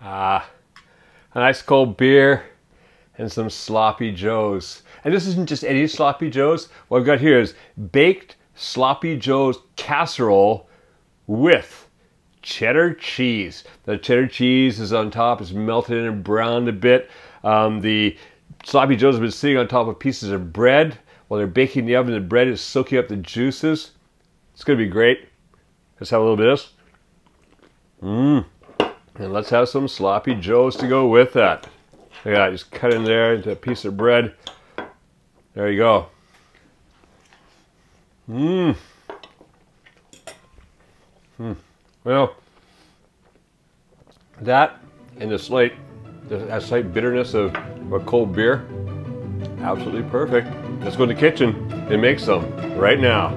Ah, a nice cold beer and some sloppy joes. And this isn't just any sloppy joes. What I've got here is baked sloppy joes casserole with cheddar cheese. The cheddar cheese is on top, it's melted and browned a bit. The sloppy joes have been sitting on top of pieces of bread. While they're baking in the oven, the bread is soaking up the juices. It's gonna be great. Let's have a little bit of this. And let's have some sloppy joes to go with that. Look at that, just cut in there into a piece of bread. There you go. Well, that and the slight bitterness of a cold beer, absolutely perfect. Let's go in the kitchen and make some right now.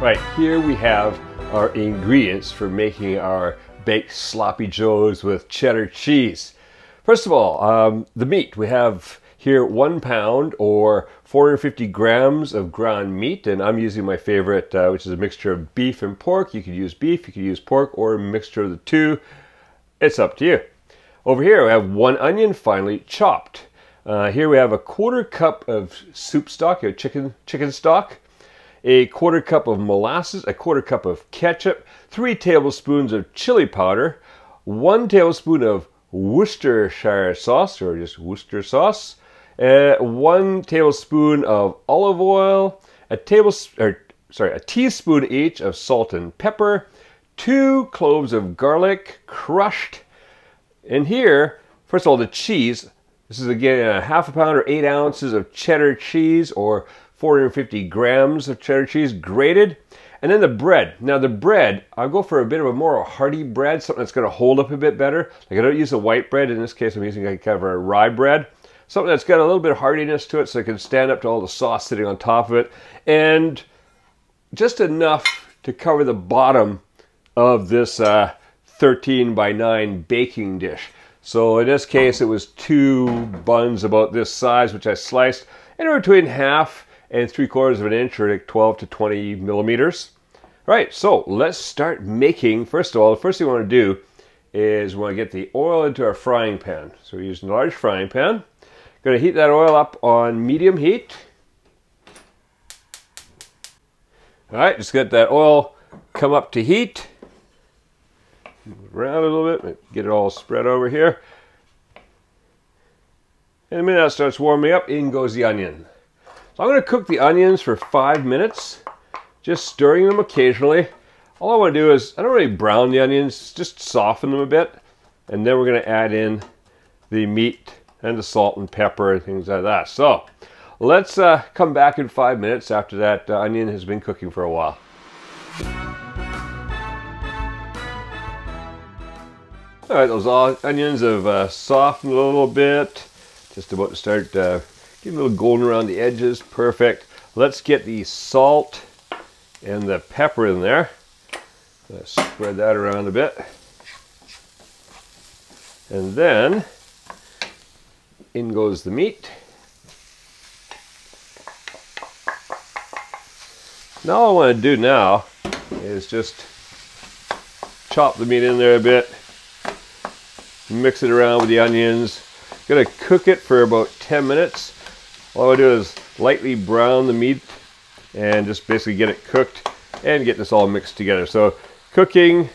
Right, here we have our ingredients for making our baked sloppy joes with cheddar cheese. First of all, the meat. We have here 1 pound or 450 grams of ground meat, and I'm using my favorite, which is a mixture of beef and pork. You could use beef, you could use pork, or a mixture of the two. It's up to you. Over here we have 1 onion finely chopped. Here we have a 1/4 cup of soup stock, chicken stock. A 1/4 cup of molasses, a 1/4 cup of ketchup, 3 tablespoons of chili powder, 1 tablespoon of Worcestershire sauce, or just Worcester sauce, 1 tablespoon of olive oil, a teaspoon each of salt and pepper, 2 cloves of garlic crushed. And here, first of all, the cheese. This is again a 1/2 pound or 8 ounces of cheddar cheese, or 450 grams of cheddar cheese grated. And then the bread. Now the bread, I'll go for a bit of a more hearty bread, something that's going to hold up a bit better. Like I don't use a white bread. In this case, I'm using kind of a rye bread. Something that's got a little bit of hardiness to it so it can stand up to all the sauce sitting on top of it. And just enough to cover the bottom of this 13 by 9 baking dish. So in this case, it was 2 buns about this size, which I sliced anywhere between 1/2 and 3/4 of an inch, or like 12 to 20 millimeters. Right, so let's start making. First of all, the first thing we want to do is we want to get the oil into our frying pan. So we're using a large frying pan. Going to heat that oil up on medium heat. All right, just get that oil come up to heat. Move around a little bit, get it all spread over here. And the minute that starts warming up, in goes the onion. So I'm going to cook the onions for 5 minutes, just stirring them occasionally. All I want to do is, I don't really brown the onions, just soften them a bit. And then we're going to add in the meat and the salt and pepper and things like that. So let's come back in 5 minutes after that onion has been cooking for a while. All right, those onions have softened a little bit. Just about to start getting a little golden around the edges. Perfect. Let's get the salt and the pepper in there. Let's spread that around a bit. And then in goes the meat. Now all I want to do now is just chop the meat in there a bit. Mix it around with the onions. Gonna cook it for about 10 minutes. All I do is lightly brown the meat and just basically get it cooked and get this all mixed together. So cooking,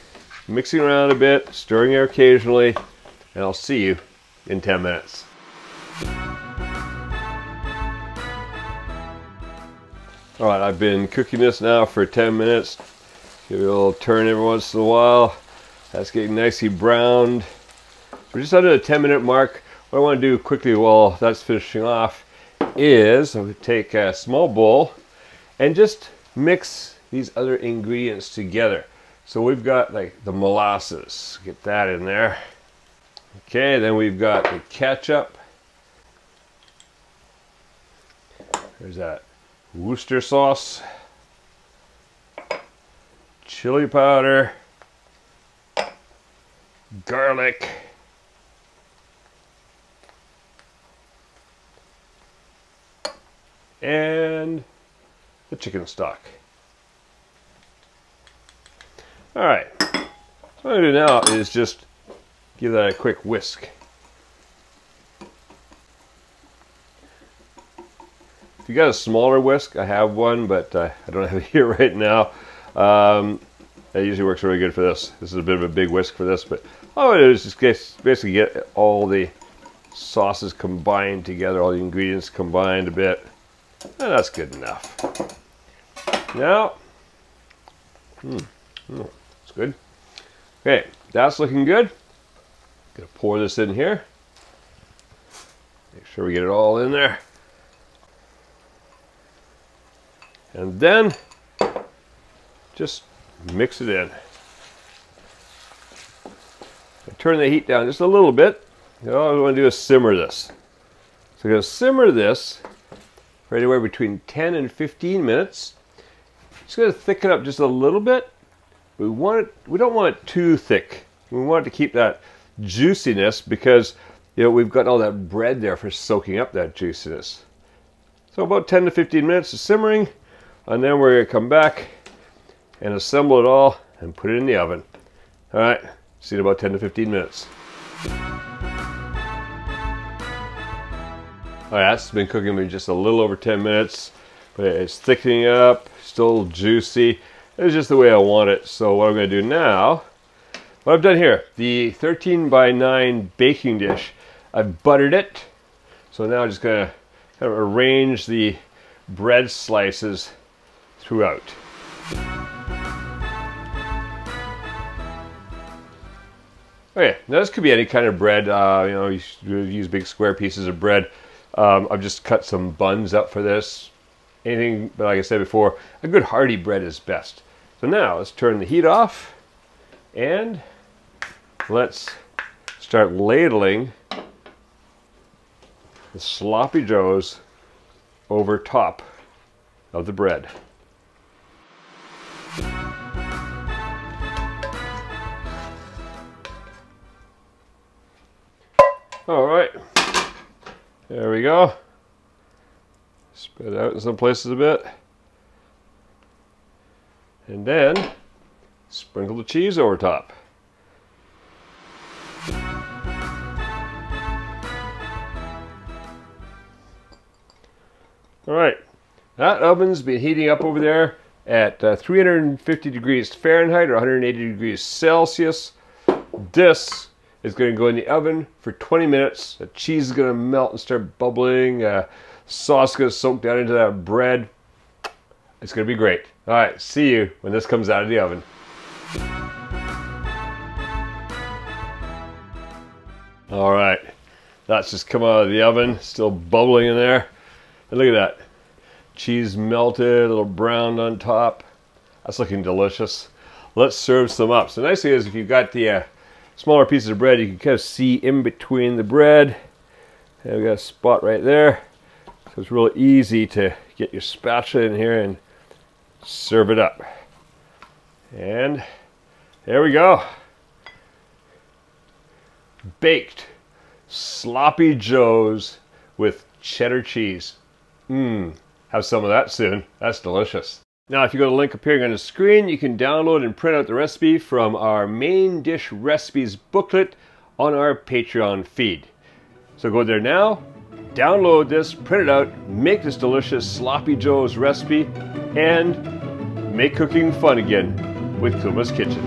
mixing around a bit, stirring it occasionally, and I'll see you in 10 minutes. All right, I've been cooking this now for 10 minutes. Give it a little turn every once in a while. That's getting nicely browned. We're just under the 10-minute mark. What I want to do quickly while that's finishing off is I'm going to take a small bowl and just mix these other ingredients together. So we've got like the molasses, get that in there. Okay, then we've got the ketchup. There's that Worcester sauce, chili powder, garlic, and the chicken stock. All right, what I'm going to do now is just give that a quick whisk. If you got a smaller whisk, I have one, but I don't have it here right now. That usually works really good for this. This is a bit of a big whisk for this, but all I do is just basically get all the sauces combined together, all the ingredients combined a bit, and that's good enough. Now, it's good. Okay, that's looking good. Gonna pour this in here. Make sure we get it all in there. And then just mix it in. I turn the heat down just a little bit. All I want to do is simmer this. So I'm going to simmer this for anywhere between 10 and 15 minutes. Just going to thicken up just a little bit. We don't want it too thick. We want it to keep that juiciness because we've got all that bread there for soaking up that juiciness. So about 10 to 15 minutes of simmering, and then we're going to come back and assemble it all and put it in the oven. All right, see you in about 10 to 15 minutes. All right, that's been cooking for just a little over 10 minutes, but it's thickening up, still juicy. It's just the way I want it. So what I'm going to do now, what I've done here, the 13 by 9 baking dish, I've buttered it. So now I'm just going to kind of arrange the bread slices throughout. Okay, now this could be any kind of bread. You use big square pieces of bread. I've just cut some buns up for this. Anything, but like I said before, a good hearty bread is best. So now let's turn the heat off and let's start ladling the sloppy joes over top of the bread. All right, there we go. Spread out in some places a bit. And then sprinkle the cheese over top. All right, that oven's been heating up over there at 350 degrees Fahrenheit or 180 degrees Celsius. This is going to go in the oven for 20 minutes. The cheese is going to melt and start bubbling. Sauce is going to soak down into that bread. It's going to be great. All right, see you when this comes out of the oven. All right, that's just come out of the oven, still bubbling in there. And look at that. Cheese melted, a little browned on top. That's looking delicious. Let's serve some up. So the nice thing is if you've got the smaller pieces of bread, you can kind of see in between the bread. And we got a spot right there. So it's real easy to get your spatula in here and serve it up. And there we go. Baked sloppy joes with cheddar cheese. Have some of that soon. That's delicious. Now, if you go to the link appearing on the screen, you can download and print out the recipe from our main dish recipes booklet on our Patreon feed. So go there now, download this, print it out, make this delicious sloppy joes recipe, and make cooking fun again with Kuma's Kitchen.